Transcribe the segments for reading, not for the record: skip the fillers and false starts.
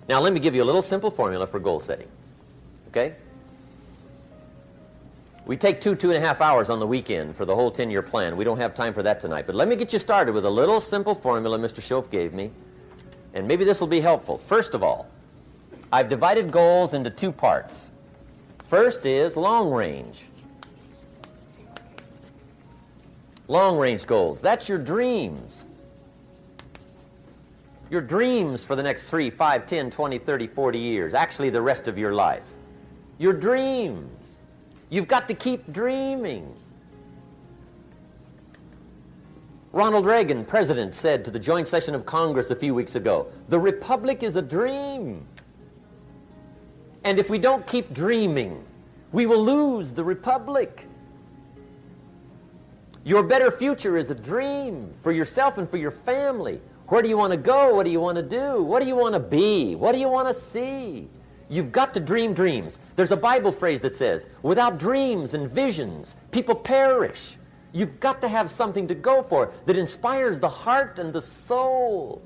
Now let me give you a little simple formula for goal setting. Okay? We take 2.5 hours on the weekend for the whole 10-year plan. We don't have time for that tonight. But let me get you started with a little simple formula Mr. Schoaf gave me. And maybe this will be helpful. First of all, I've divided goals into two parts. First is long range. Long range goals. That's your dreams. Your dreams for the next 3, 5, 10, 20, 30, 40 years. Actually, the rest of your life. Your dreams. You've got to keep dreaming. Ronald Reagan, president, said to the joint session of Congress a few weeks ago, "The Republic is a dream. And if we don't keep dreaming, we will lose the Republic." Your better future is a dream for yourself and for your family. Where do you want to go? What do you want to do? What do you want to be? What do you want to see? You've got to dream dreams. There's a Bible phrase that says, without dreams and visions, people perish. You've got to have something to go for that inspires the heart and the soul.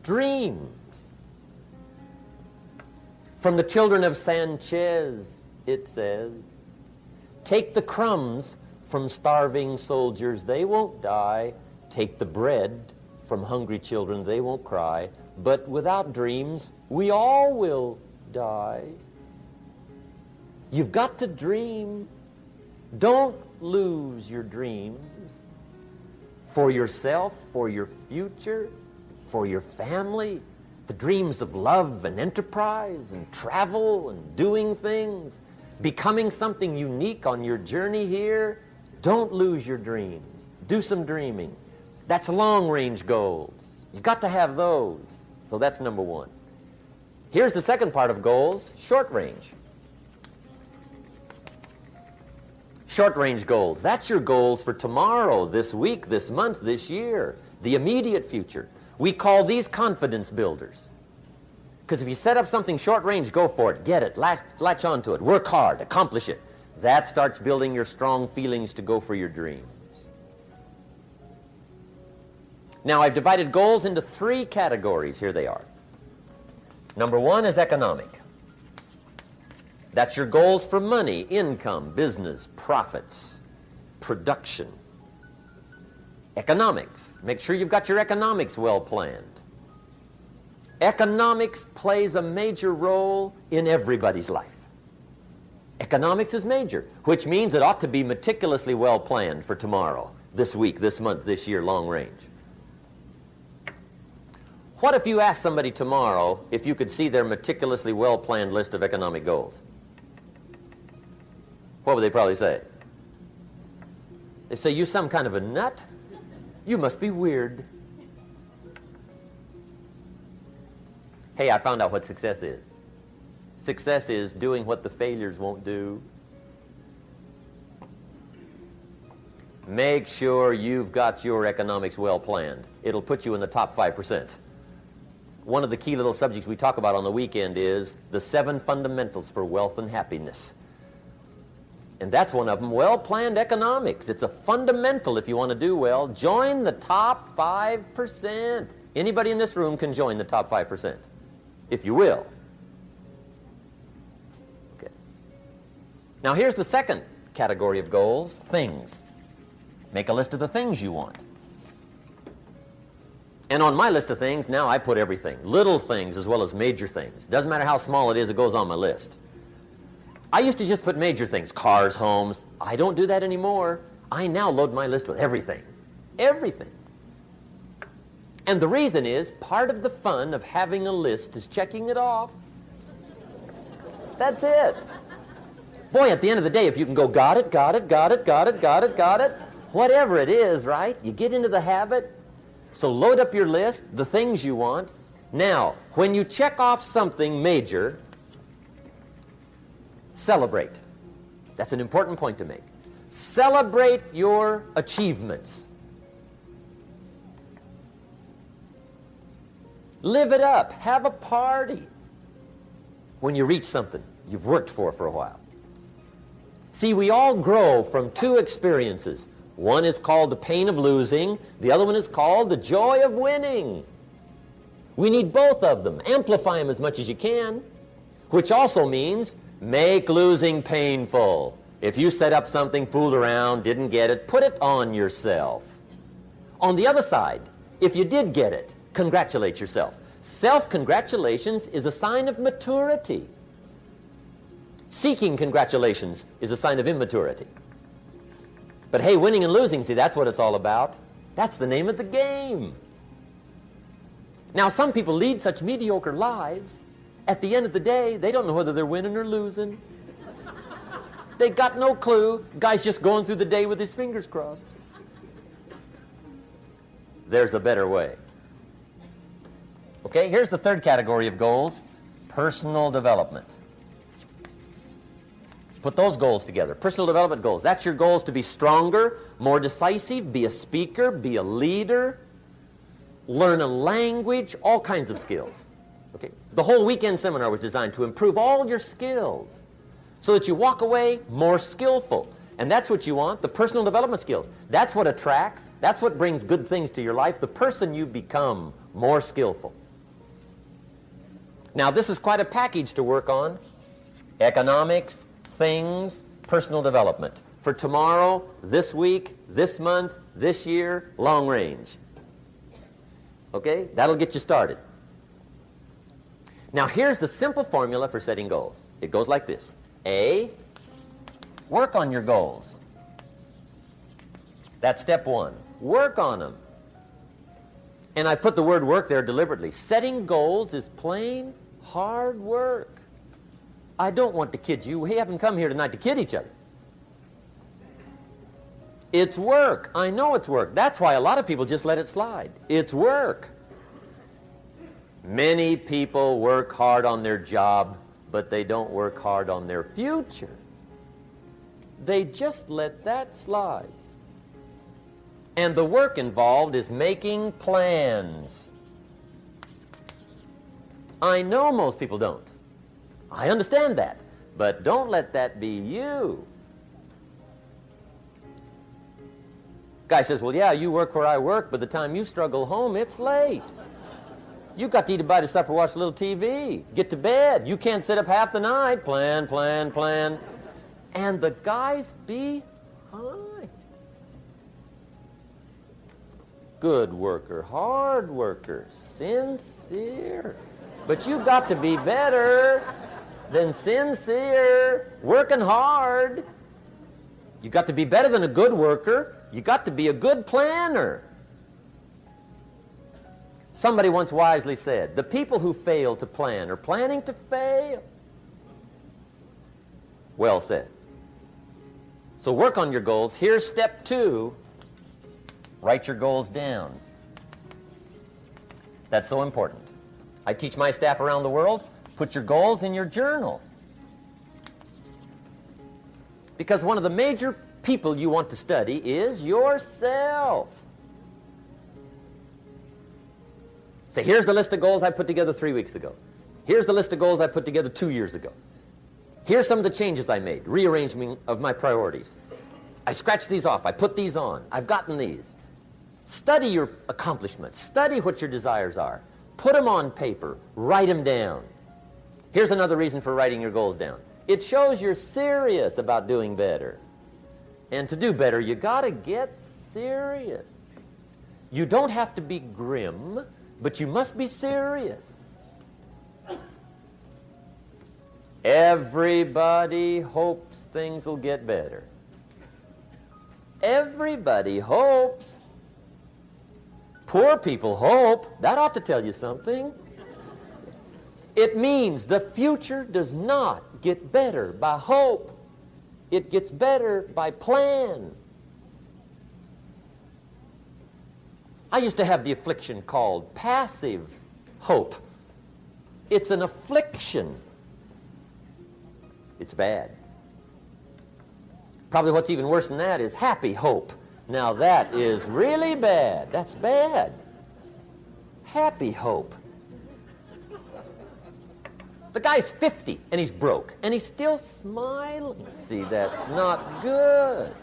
Dreams. From the children of Sanchez, it says, take the crumbs from starving soldiers, they won't die. Take the bread from hungry children, they won't cry. But without dreams, we all will die. You've got to dream. Don't lose your dreams for yourself, for your future, for your family. The dreams of love and enterprise and travel and doing things, becoming something unique on your journey here. Don't lose your dreams. Do some dreaming. That's long-range goals. You've got to have those. So that's number one. Here's the second part of goals, short range. Short-range goals. That's your goals for tomorrow, this week, this month, this year, the immediate future. We call these confidence builders. Because if you set up something short-range, go for it, get it, latch onto it, work hard, accomplish it. That starts building your strong feelings to go for your dreams. Now, I've divided goals into 3 categories. Here they are. Number 1 is economic. That's your goals for money, income, business, profits, production. Economics. Make sure you've got your economics well planned. Economics plays a major role in everybody's life. Economics is major, which means it ought to be meticulously well planned for tomorrow, this week, this month, this year, long range. What if you asked somebody tomorrow if you could see their meticulously well-planned list of economic goals? What would they probably say? They say, you some kind of a nut? You must be weird. Hey, I found out what success is. Success is doing what the failures won't do. Make sure you've got your economics well planned. It'll put you in the top 5%. One of the key little subjects we talk about on the weekend is the 7 fundamentals for wealth and happiness. And that's one of them, well-planned economics. It's a fundamental if you want to do well. Join the top 5%. Anybody in this room can join the top 5%, if you will. Okay. Now here's the second category of goals, things. Make a list of the things you want. And on my list of things, now I put everything. Little things as well as major things. Doesn't matter how small it is, it goes on my list. I used to just put major things, cars, homes. I don't do that anymore. I now load my list with everything. Everything. And the reason is, part of the fun of having a list is checking it off. That's it. Boy, at the end of the day, if you can go, got it, got it, got it, got it, got it, got it, whatever it is, right? You get into the habit. So load up your list, the things you want. Now, when you check off something major, celebrate. That's an important point to make. Celebrate your achievements. Live it up. Have a party when you reach something you've worked for a while. See, we all grow from 2 experiences. One is called the pain of losing. The other one is called the joy of winning. We need both of them. Amplify them as much as you can, which also means make losing painful. If you set up something, fooled around, didn't get it, put it on yourself. On the other side, if you did get it, congratulate yourself. Self-congratulations is a sign of maturity. Seeking congratulations is a sign of immaturity. But hey, winning and losing, see, that's what it's all about. That's the name of the game. Now, some people lead such mediocre lives, at the end of the day, they don't know whether they're winning or losing. They got no clue. Guy's just going through the day with his fingers crossed. There's a better way. Okay, here's the third category of goals, personal development. Put those goals together. Personal development goals. That's your goals to be stronger, more decisive, be a speaker, be a leader, learn a language, all kinds of skills. Okay? The whole weekend seminar was designed to improve all your skills so that you walk away more skillful. And that's what you want, the personal development skills. That's what attracts, that's what brings good things to your life, the person you become more skillful. Now, this is quite a package to work on. Economics, things, personal development. For tomorrow, this week, this month, this year, long range. Okay? That'll get you started. Now, here's the simple formula for setting goals. It goes like this. A, work on your goals. That's step one. Work on them. And I put the word work there deliberately. Setting goals is plain hard work. I don't want to kid you. We haven't come here tonight to kid each other. It's work. I know it's work. That's why a lot of people just let it slide. It's work. Many people work hard on their job, but they don't work hard on their future. They just let that slide. And the work involved is making plans. I know most people don't. I understand that. But don't let that be you. Guy says, well, yeah, you work where I work, but the time you struggle home, it's late. You've got to eat a bite of supper, watch a little TV, get to bed. You can't sit up half the night. Plan, plan, plan. And the guy's behind. Good worker, hard worker, sincere. But you've got to be better than sincere, working hard. You've got to be better than a good worker. You've got to be a good planner. Somebody once wisely said, the people who fail to plan are planning to fail. Well said. So work on your goals. Here's step two. Write your goals down. That's so important. I teach my staff around the world, put your goals in your journal. Because one of the major people you want to study is yourself. Say, here's the list of goals I put together 3 weeks ago. Here's the list of goals I put together 2 years ago. Here's some of the changes I made, rearrangement of my priorities. I scratched these off, I put these on, I've gotten these. Study your accomplishments, study what your desires are. Put them on paper, write them down. Here's another reason for writing your goals down. It shows you're serious about doing better. And to do better, you gotta get serious. You don't have to be grim, but you must be serious. Everybody hopes things will get better. Everybody hopes. Poor people hope. That ought to tell you something. It means the future does not get better by hope. It gets better by plan. I used to have the affliction called passive hope. It's an affliction. It's bad. Probably what's even worse than that is happy hope. Now that is really bad. That's bad. Happy hope. The guy's 50 and he's broke and he's still smiling. See, that's not good.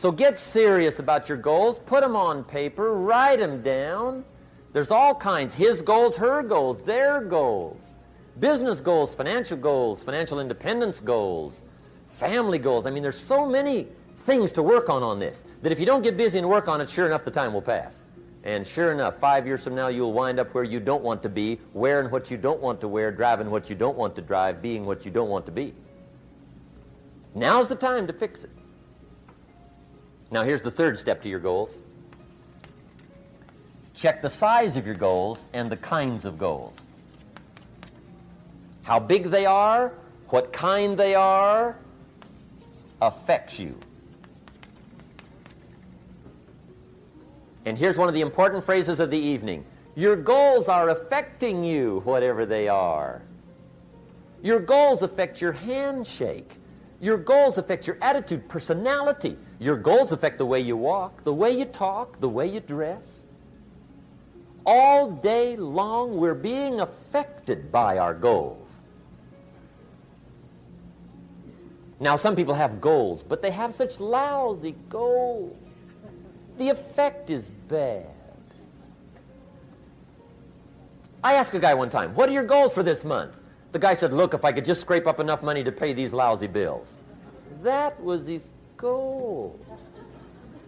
So get serious about your goals. Put them on paper. Write them down. There's all kinds. His goals, her goals, their goals. Business goals, financial independence goals, family goals. I mean, there's so many things to work on this that if you don't get busy and work on it, sure enough, the time will pass. And sure enough, 5 years from now, you'll wind up where you don't want to be, wearing what you don't want to wear, driving what you don't want to drive, being what you don't want to be. Now's the time to fix it. Now, here's the third step to your goals. Check the size of your goals and the kinds of goals. How big they are, what kind they are, affects you. And here's one of the important phrases of the evening. Your goals are affecting you, whatever they are. Your goals affect your handshake. Your goals affect your attitude, personality. Your goals affect the way you walk, the way you talk, the way you dress. All day long, we're being affected by our goals. Now, some people have goals, but they have such lousy goals. The effect is bad. I asked a guy one time, what are your goals for this month? The guy said, look, if I could just scrape up enough money to pay these lousy bills. That was his goal.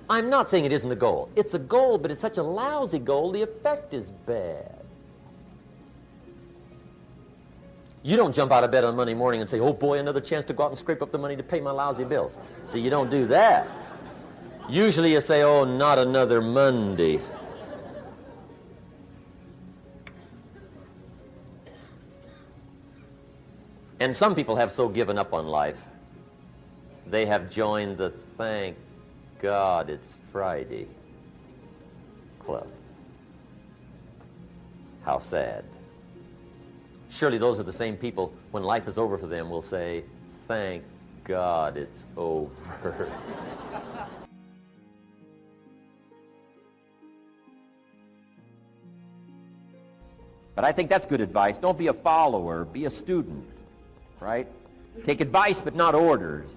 I'm not saying it isn't a goal. It's a goal, but it's such a lousy goal, the effect is bad. You don't jump out of bed on Monday morning and say, oh boy, another chance to go out and scrape up the money to pay my lousy bills. See, you don't do that. Usually you say, oh, not another Monday. And some people have so given up on life, they have joined the thank God it's Friday club. How sad. Surely those are the same people, when life is over for them, will say, thank God it's over. But I think that's good advice. Don't be a follower, be a student, right? Take advice, but not orders.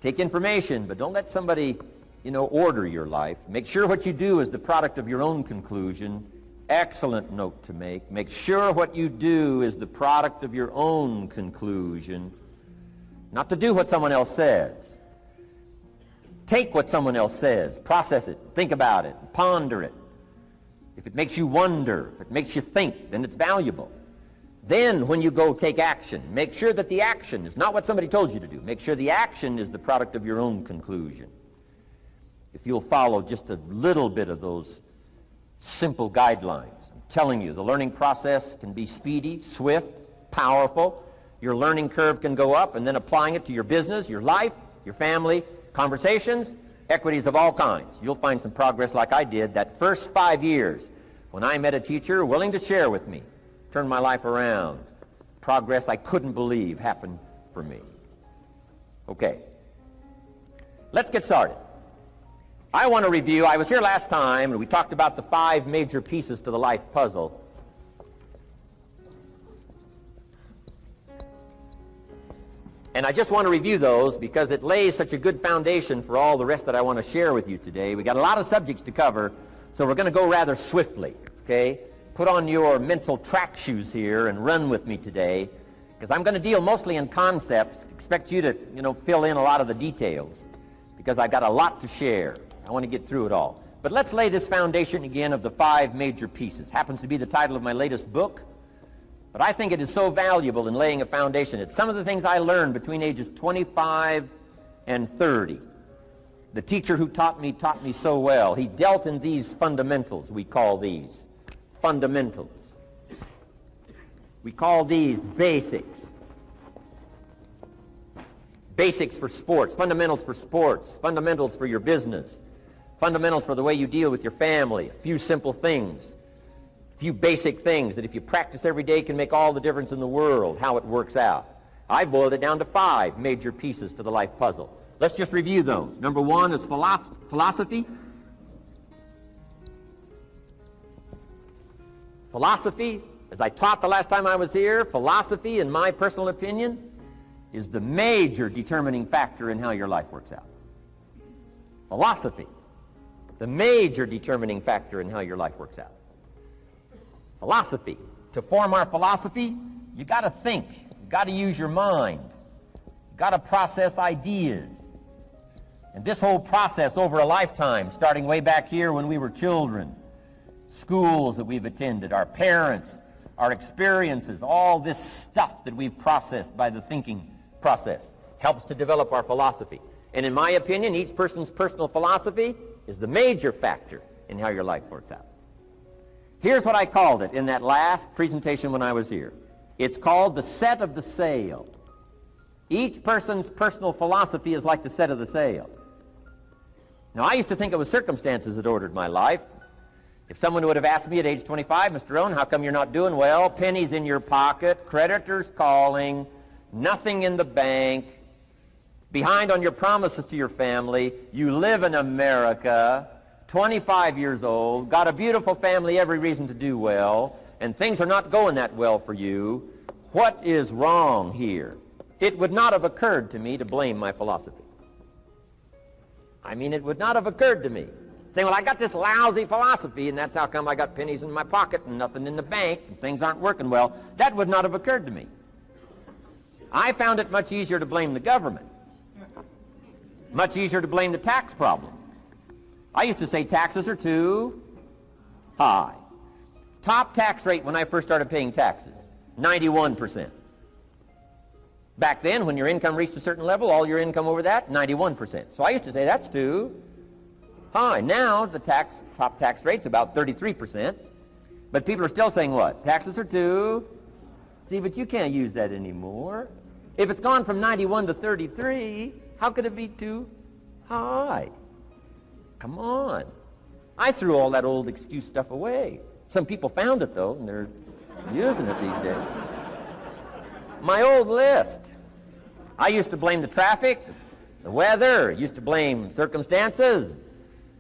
Take information, but don't let somebody, order your life. Make sure what you do is the product of your own conclusion. Excellent note to make. Make sure what you do is the product of your own conclusion. Not to do what someone else says. Take what someone else says, process it, think about it, ponder it. If it makes you wonder, if it makes you think, then it's valuable. Then when you go take action, make sure that the action is not what somebody told you to do. Make sure the action is the product of your own conclusion. If you'll follow just a little bit of those simple guidelines, I'm telling you, the learning process can be speedy, swift, powerful. Your learning curve can go up, and then applying it to your business, your life, your family, conversations, equities of all kinds. You'll find some progress like I did that first 5 years when I met a teacher willing to share with me, turn my life around. Progress I couldn't believe happened for me. Okay, let's get started. I want to review, I was here last time and we talked about the 5 major pieces to the life puzzle. And I just want to review those because it lays such a good foundation for all the rest that I want to share with you today. We got a lot of subjects to cover, so we're going to go rather swiftly, okay? Put on your mental track shoes here and run with me today, because I'm going to deal mostly in concepts. Expect you to, fill in a lot of the details, because I've got a lot to share. I want to get through it all. But let's lay this foundation again of the 5 major pieces. Happens to be the title of my latest book. But I think it is so valuable in laying a foundation. It's some of the things I learned between ages 25 and 30. The teacher who taught me so well. He dealt in these fundamentals, we call these. Fundamentals. We call these basics. Basics for sports, fundamentals for sports, fundamentals for your business, fundamentals for the way you deal with your family, a few simple things. Few basic things that if you practice every day can make all the difference in the world, how it works out. I boiled it down to 5 major pieces to the life puzzle. Let's just review those. Number 1 is philosophy. Philosophy, as I taught the last time I was here, philosophy, in my personal opinion, is the major determining factor in how your life works out. Philosophy, the major determining factor in how your life works out. Philosophy. To form our philosophy, you got to think. You got to use your mind. You got to process ideas. And this whole process over a lifetime, starting way back here when we were children, schools that we've attended, our parents, our experiences, all this stuff that we've processed by the thinking process helps to develop our philosophy. And in my opinion, each person's personal philosophy is the major factor in how your life works out. Here's what I called it in that last presentation when I was here. It's called the set of the sail. Each person's personal philosophy is like the set of the sail. Now, I used to think it was circumstances that ordered my life. If someone would have asked me at age 25, Mr. Rohn, how come you're not doing well? Pennies in your pocket, creditors calling, nothing in the bank, behind on your promises to your family, you live in America, 25 years old, got a beautiful family, every reason to do well, and things are not going that well for you. What is wrong here? It would not have occurred to me to blame my philosophy. I mean, it would not have occurred to me. Saying, well, I got this lousy philosophy, and that's how come I got pennies in my pocket and nothing in the bank, and things aren't working well. That would not have occurred to me. I found it much easier to blame the government. Much easier to blame the tax problem. I used to say taxes are too high. Top tax rate when I first started paying taxes, 91%. Back then, when your income reached a certain level, all your income over that, 91%. So I used to say that's too high. Now the top tax rate's about 33%. But people are still saying what? Taxes are too. See, but you can't use that anymore. If it's gone from 91 to 33, how could it be too high? Come on. I threw all that old excuse stuff away. Some people found it, though, and they're using it these days. My old list. I used to blame the traffic, the weather, used to blame circumstances,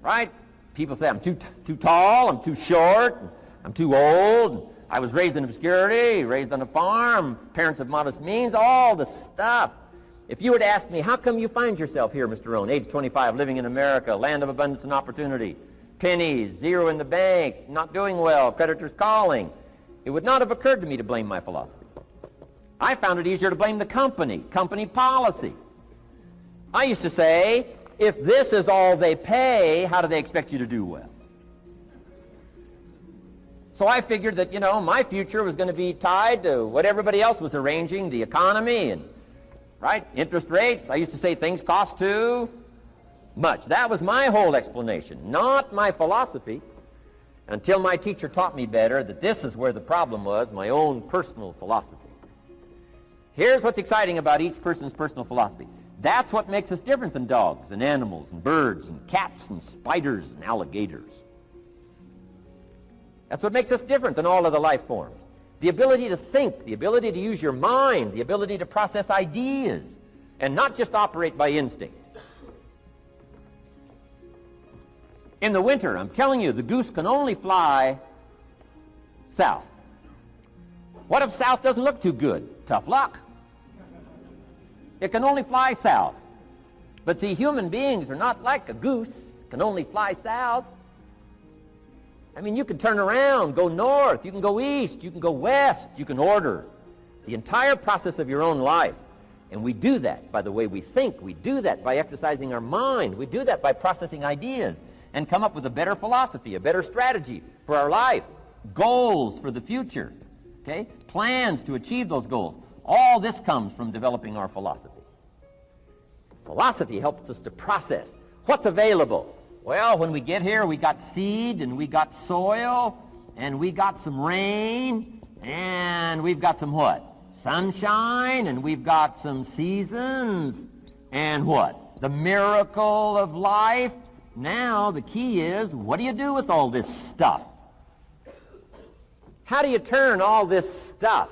right? People say I'm too tall, I'm too short, I'm too old, I was raised in obscurity, raised on a farm, parents of modest means, all the stuff. If you were to ask me, how come you find yourself here, Mr. Rohn, age 25, living in America, land of abundance and opportunity, pennies, zero in the bank, not doing well, creditors calling, it would not have occurred to me to blame my philosophy. I found it easier to blame the company policy. I used to say, if this is all they pay, how do they expect you to do well? So I figured that, my future was going to be tied to what everybody else was arranging, the economy and, right, interest rates. I used to say things cost too much. That was my whole explanation, not my philosophy, until my teacher taught me better that this is where the problem was, my own personal philosophy. Here's what's exciting about each person's personal philosophy. That's what makes us different than dogs and animals and birds and cats and spiders and alligators. That's what makes us different than all other life forms. The ability to think, the ability to use your mind, the ability to process ideas, and not just operate by instinct. In the winter, I'm telling you, the goose can only fly south. What if south doesn't look too good? Tough luck. It can only fly south. But see, human beings are not like a goose, can only fly south. I mean, you can turn around, go north, you can go east, you can go west, you can order the entire process of your own life. And we do that by the way we think. We do that by exercising our mind. We do that by processing ideas and come up with a better philosophy, a better strategy for our life, goals for the future, okay? Plans to achieve those goals. All this comes from developing our philosophy. Philosophy helps us to process what's available. Well, when we get here, we got seed, and we got soil, and we got some rain, and we've got some what? Sunshine, and we've got some seasons, and what? The miracle of life. Now, the key is, what do you do with all this stuff? How do you turn all this stuff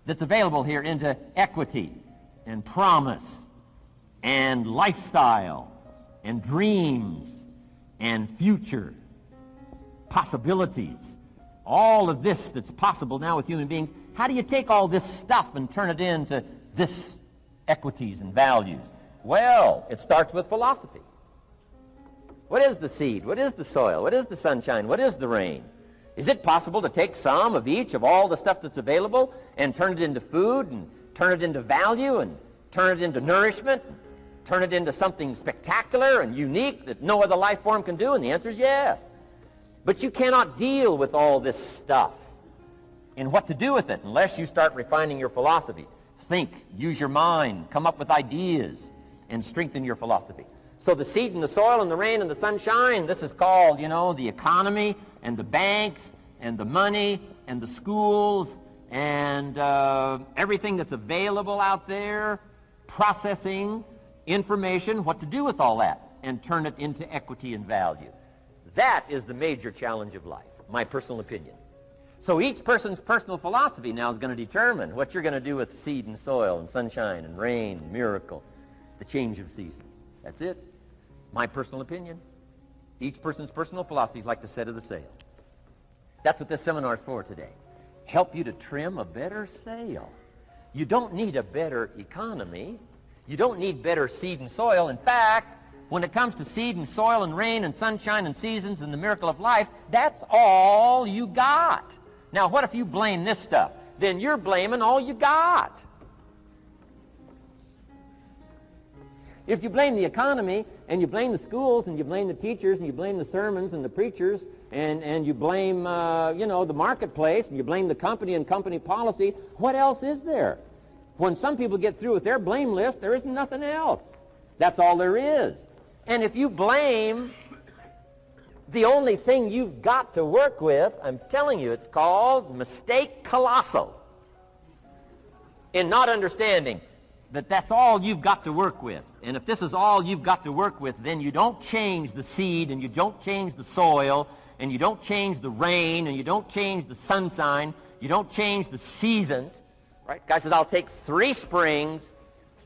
that's available here into equity and promise and lifestyle and dreams and future possibilities? All of this that's possible now with human beings, how do you take all this stuff and turn it into this equities and values? Well, it starts with philosophy. What is the seed? What is the soil? What is the sunshine? What is the rain? Is it possible to take some of each of all the stuff that's available and turn it into food and turn it into value and turn it into nourishment, and turn it into something spectacular and unique that no other life form can do? And the answer is yes. But you cannot deal with all this stuff and what to do with it unless you start refining your philosophy. Think, use your mind, come up with ideas, and strengthen your philosophy. So the seed and the soil and the rain and the sunshine, this is called, the economy and the banks and the money and the schools and everything that's available out there, processing information, what to do with all that, and turn it into equity and value. That is the major challenge of life, my personal opinion. So each person's personal philosophy now is going to determine what you're going to do with seed and soil and sunshine and rain and miracle, the change of seasons. That's it. My personal opinion. Each person's personal philosophy is like the set of the sail. That's what this seminar is for today. Help you to trim a better sail. You don't need a better economy. You don't need better seed and soil. In fact, when it comes to seed and soil and rain and sunshine and seasons and the miracle of life, that's all you got. Now, what if you blame this stuff? Then you're blaming all you got. If you blame the economy, and you blame the schools, and you blame the teachers, and you blame the sermons and the preachers, and you blame, the marketplace, and you blame the company and company policy, what else is there? When some people get through with their blame list, there isn't nothing else. That's all there is. And if you blame the only thing you've got to work with, I'm telling you, it's called mistake colossal in not understanding that that's all you've got to work with. And if this is all you've got to work with, then you don't change the seed, and you don't change the soil, and you don't change the rain, and you don't change the sunshine, you don't change the seasons. Right? Guy says, I'll take 3 springs,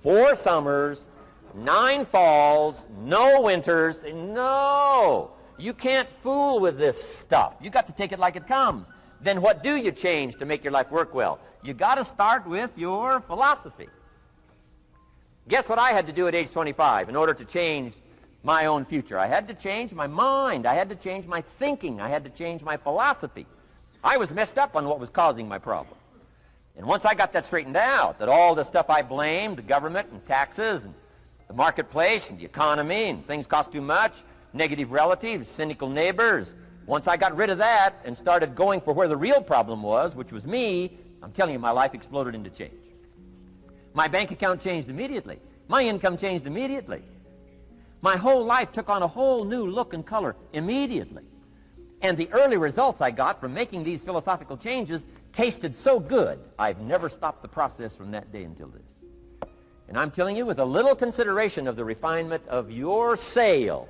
4 summers, 9 falls, no winters. No, you can't fool with this stuff. You got to take it like it comes. Then what do you change to make your life work well? You got to start with your philosophy. Guess what I had to do at age 25 in order to change my own future? I had to change my mind. I had to change my thinking. I had to change my philosophy. I was messed up on what was causing my problem. And once I got that straightened out, that all the stuff I blamed, the government and taxes and the marketplace and the economy and things cost too much, negative relatives, cynical neighbors, once I got rid of that and started going for where the real problem was, which was me, I'm telling you, my life exploded into change. My bank account changed immediately. My income changed immediately. My whole life took on a whole new look and color immediately. And the early results I got from making these philosophical changes tasted so good, I've never stopped the process from that day until this. And I'm telling you, with a little consideration of the refinement of your sail,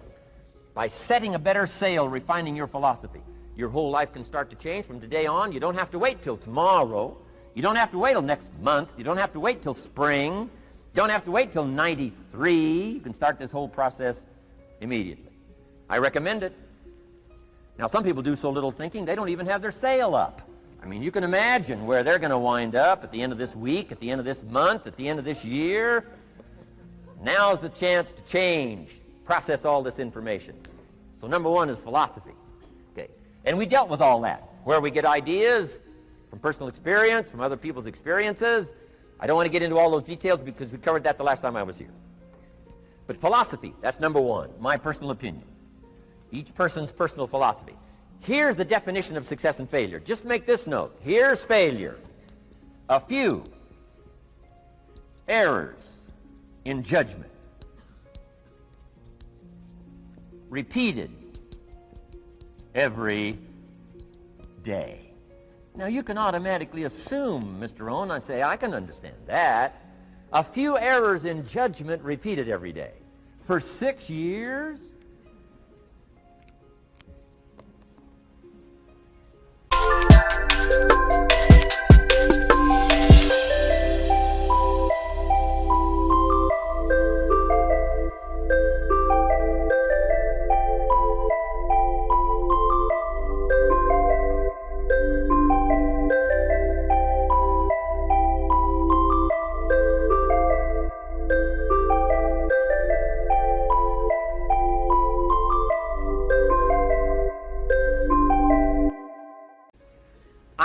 by setting a better sail, refining your philosophy, your whole life can start to change from today on. You don't have to wait till tomorrow. You don't have to wait till next month. You don't have to wait till spring. You don't have to wait till 93. You can start this whole process immediately. I recommend it. Now, some people do so little thinking, they don't even have their sail up. I mean, you can imagine where they're going to wind up at the end of this week, at the end of this month, at the end of this year. Now's the chance to change, process all this information. So number 1 is philosophy. Okay. And we dealt with all that, where we get ideas from personal experience, from other people's experiences. I don't want to get into all those details because we covered that the last time I was here. But philosophy, that's number 1, my personal opinion. Each person's personal philosophy. Here's the definition of success and failure. Just make this note. Here's failure. A few errors in judgment, repeated every day. Now, you can automatically assume, Mr. Rohn, I say, I can understand that. A few errors in judgment repeated every day. For 6 years?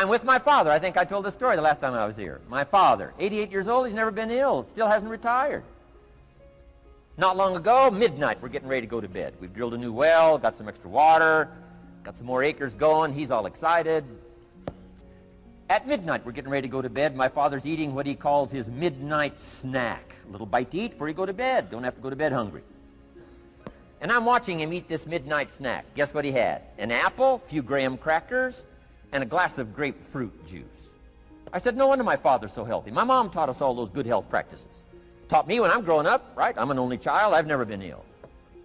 I'm with my father. I think I told this story the last time I was here. My father, 88 years old, he's never been ill, still hasn't retired. Not long ago, midnight, we're getting ready to go to bed. We've drilled a new well, got some extra water, got some more acres going. He's all excited. At midnight, we're getting ready to go to bed. My father's eating what he calls his midnight snack. A little bite to eat before you go to bed. Don't have to go to bed hungry. And I'm watching him eat this midnight snack. Guess what he had? An apple, a few graham crackers, and a glass of grapefruit juice. I said, no wonder my father's so healthy. My mom taught us all those good health practices. Taught me when I'm growing up, right? I'm an only child. I've never been ill.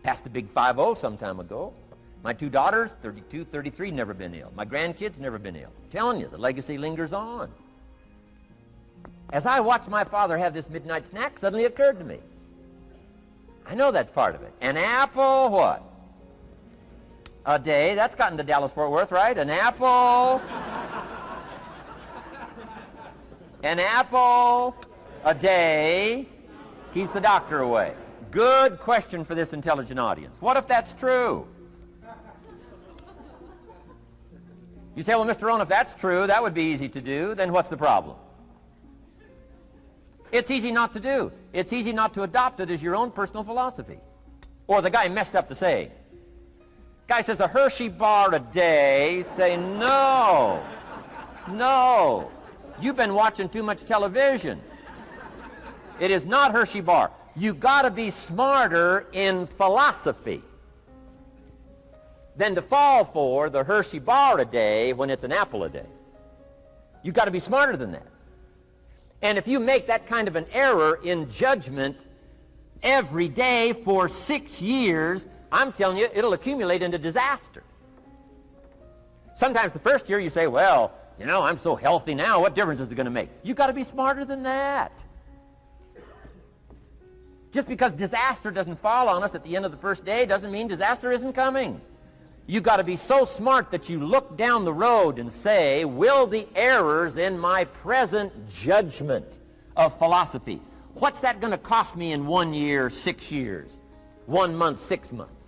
Passed the big 5-0 some time ago. My 2 daughters, 32, 33, never been ill. My grandkids, never been ill. I'm telling you, the legacy lingers on. As I watched my father have this midnight snack, suddenly it occurred to me. I know that's part of it. An apple, what? A day. That's gotten to Dallas-Fort Worth, right? An apple. An apple a day keeps the doctor away. Good question for this intelligent audience. What if that's true? You say, well, Mr. Rohn, if that's true, that would be easy to do. Then what's the problem? It's easy not to do. It's easy not to adopt it as your own personal philosophy. Or the guy messed up the saying. Guy says a Hershey bar a day. Say, no. No. You've been watching too much television. It is not Hershey bar. You got to be smarter in philosophy than to fall for the Hershey bar a day when it's an apple a day. You've got to be smarter than that. And if you make that kind of an error in judgment every day for 6 years, I'm telling you, it'll accumulate into disaster. Sometimes the first year you say, well, you know, I'm so healthy now, what difference is it going to make? You've got to be smarter than that. Just because disaster doesn't fall on us at the end of the first day doesn't mean disaster isn't coming. You've got to be so smart that you look down the road and say, will the errors in my present judgment of philosophy, what's that going to cost me in 1 year, 6 years, 1 month, 6 months?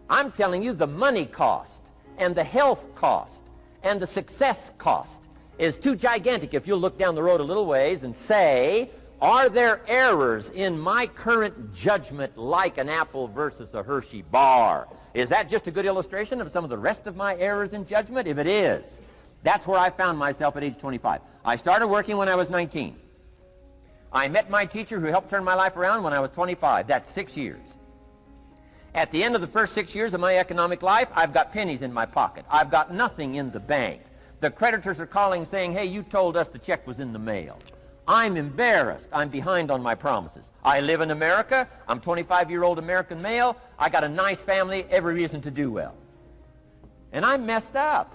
I'm telling you the money cost and the health cost and the success cost is too gigantic if you'll look down the road a little ways and say, are there errors in my current judgment like an apple versus a Hershey bar? Is that just a good illustration of some of the rest of my errors in judgment? If it is, that's where I found myself at age 25. I started working when I was 19. I met my teacher who helped turn my life around when I was 25. That's 6 years. At the end of the first 6 years of my economic life, I've got pennies in my pocket. I've got nothing in the bank. The creditors are calling saying, hey, you told us the check was in the mail. I'm embarrassed. I'm behind on my promises. I live in America. I'm 25-year-old American male. I got a nice family, every reason to do well. And I'm messed up.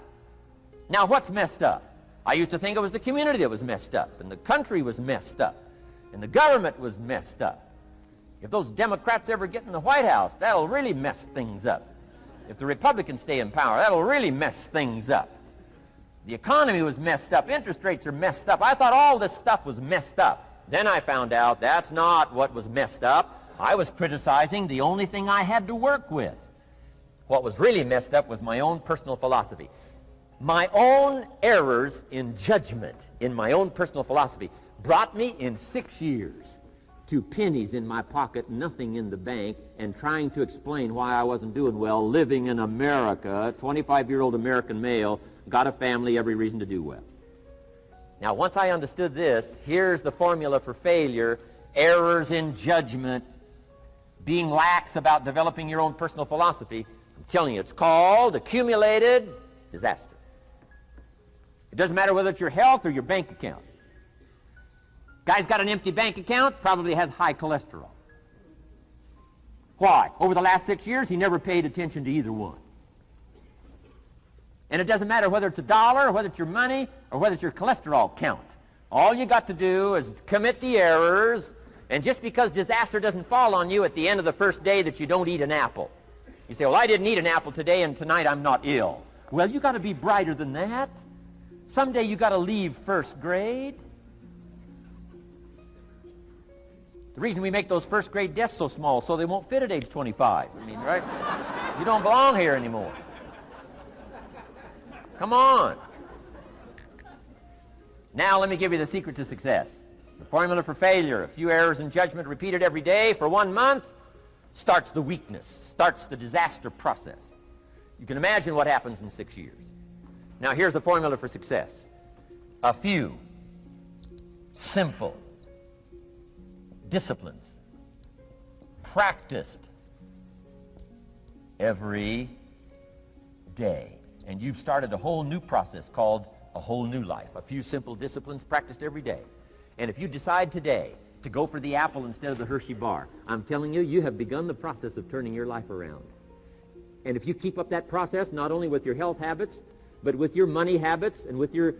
Now, what's messed up? I used to think it was the community that was messed up, and the country was messed up, and the government was messed up. If those Democrats ever get in the White House, that'll really mess things up. If the Republicans stay in power, that'll really mess things up. The economy was messed up. Interest rates are messed up. I thought all this stuff was messed up. Then I found out that's not what was messed up. I was criticizing the only thing I had to work with. What was really messed up was my own personal philosophy. My own errors in judgment in my own personal philosophy brought me in 6 years to pennies in my pocket, nothing in the bank, and trying to explain why I wasn't doing well living in America, 25-year-old American male, got a family, every reason to do well. Now, once I understood this, here's the formula for failure: errors in judgment, being lax about developing your own personal philosophy. I'm telling you, it's called accumulated disaster. It doesn't matter whether it's your health or your bank account. Guy's got an empty bank account, probably has high cholesterol. Why? Over the last 6 years, he never paid attention to either one. And it doesn't matter whether it's a dollar, or whether it's your money, or whether it's your cholesterol count. All you got to do is commit the errors, and just because disaster doesn't fall on you at the end of the first day that you don't eat an apple. You say, well, I didn't eat an apple today, and tonight I'm not ill. Well, you got to be brighter than that. Someday you got to leave first grade. The reason we make those first grade desks so small so they won't fit at age 25. I mean, right? You don't belong here anymore. Come on. Now let me give you the secret to success. The formula for failure: a few errors in judgment repeated every day for 1 month starts the weakness, starts the disaster process. You can imagine what happens in 6 years. Now here's the formula for success. A few simple disciplines practiced every day. And you've started a whole new process called a whole new life. A few simple disciplines practiced every day. And if you decide today to go for the apple instead of the Hershey bar, I'm telling you, you have begun the process of turning your life around. And if you keep up that process, not only with your health habits, but with your money habits and with your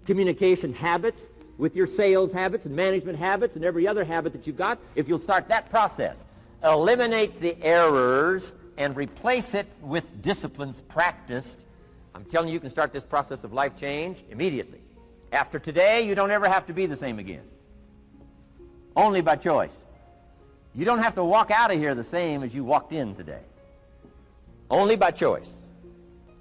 communication habits, with your sales habits and management habits and every other habit that you've got, if you'll start that process, eliminate the errors and replace it with disciplines practiced, I'm telling you, you can start this process of life change immediately. After today, you don't ever have to be the same again. Only by choice. You don't have to walk out of here the same as you walked in today. Only by choice.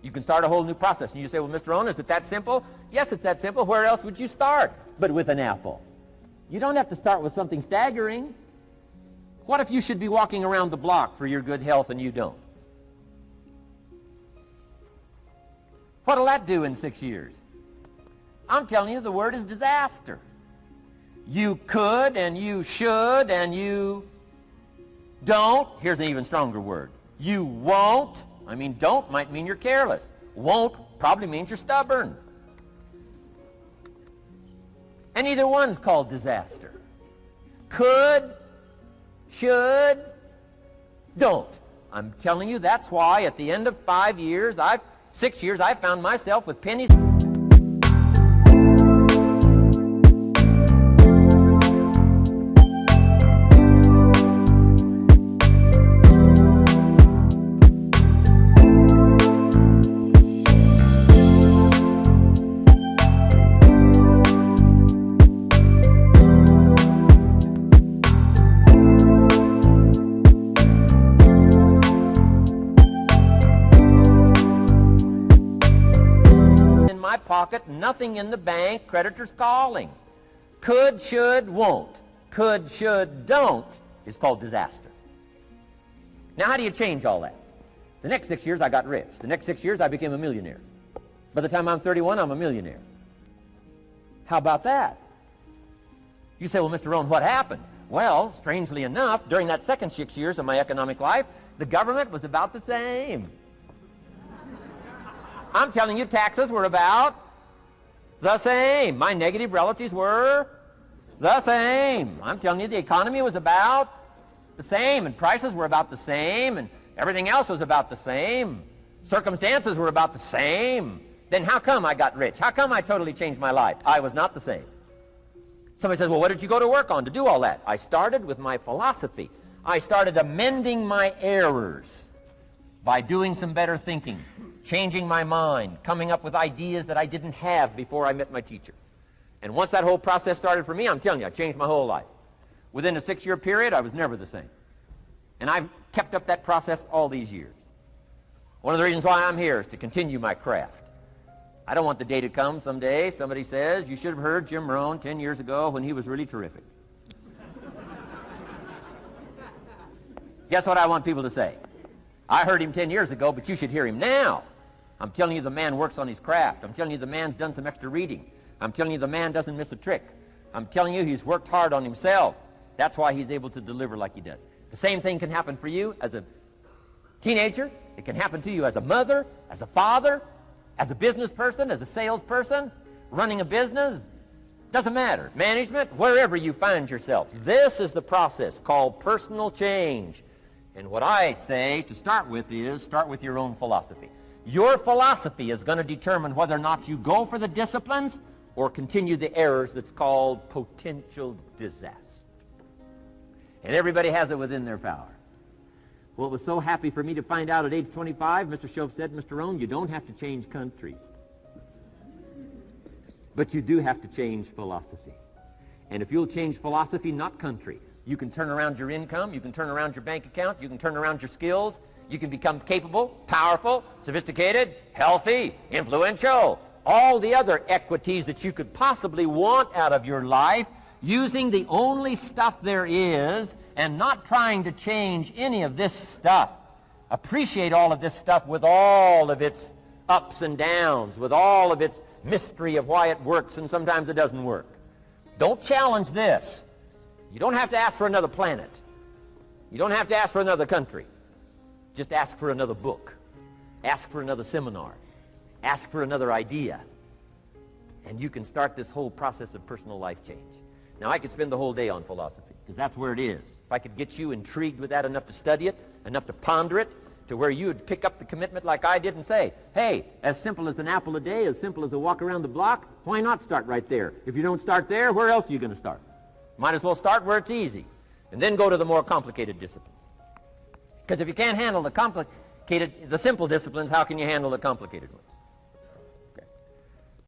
You can start a whole new process. And you say, well, Mr. Rohn, is it that simple? Yes, it's that simple. Where else would you start but with an apple? You don't have to start with something staggering. What if you should be walking around the block for your good health and you don't? What'll that do in 6 years? I'm telling you, the word is disaster. You could and you should and you don't. Here's an even stronger word. You won't. I mean, don't might mean you're careless. Won't probably means you're stubborn. And either one's called disaster. Could, should, don't. I'm telling you, that's why at the end of 6 years, I found myself with pennies. Pocket, nothing in the bank, creditors calling. Could, should, won't. Could, should, don't is called disaster. Now, how do you change all that? The next 6 years, I got rich. The next 6 years, I became a millionaire. By the time I'm 31, I'm a millionaire. How about that? You say, well, Mr. Rohn, what happened? Well, strangely enough, during that second 6 years of my economic life, the government was about the same. I'm telling you, taxes were about the same. My negative relatives were the same. I'm telling you, the economy was about the same, and prices were about the same, and everything else was about the same. Circumstances were about the same. Then how come I got rich? How come I totally changed my life? I was not the same. Somebody says, well, what did you go to work on to do all that? I started with my philosophy. I started amending my errors by doing some better thinking, changing my mind, coming up with ideas that I didn't have before I met my teacher. And once that whole process started for me, I'm telling you, I changed my whole life. Within a 6-year period, I was never the same. And I've kept up that process all these years. One of the reasons why I'm here is to continue my craft. I don't want the day to come someday somebody says, you should have heard Jim Rohn 10 years ago when he was really terrific. Guess what I want people to say? I heard him 10 years ago, but you should hear him now. I'm telling you, the man works on his craft. I'm telling you, the man's done some extra reading. I'm telling you, the man doesn't miss a trick. I'm telling you, he's worked hard on himself. That's why he's able to deliver like he does. The same thing can happen for you as a teenager. It can happen to you as a mother, as a father, as a business person, as a salesperson, running a business. Doesn't matter. Management, wherever you find yourself. This is the process called personal change. And what I say to start with is start with your own philosophy. Your philosophy is going to determine whether or not you go for the disciplines or continue the errors that's called potential disaster. And everybody has it within their power. Well, it was so happy for me to find out at age 25, Mr. Shove said, Mr. Rohn, you don't have to change countries. But you do have to change philosophy. And if you'll change philosophy, not country, you can turn around your income, you can turn around your bank account, you can turn around your skills, you can become capable, powerful, sophisticated, healthy, influential, all the other equities that you could possibly want out of your life, using the only stuff there is and not trying to change any of this stuff. Appreciate all of this stuff with all of its ups and downs, with all of its mystery of why it works and sometimes it doesn't work. Don't challenge this. You don't have to ask for another planet. You don't have to ask for another country. Just ask for another book. Ask for another seminar. Ask for another idea. And you can start this whole process of personal life change. Now, I could spend the whole day on philosophy, because that's where it is. If I could get you intrigued with that enough to study it, enough to ponder it, to where you would pick up the commitment like I did and say, hey, as simple as an apple a day, as simple as a walk around the block, why not start right there? If you don't start there, where else are you going to start? Might as well start where it's easy, and then go to the more complicated disciplines. Because if you can't handle the simple disciplines, how can you handle the complicated ones?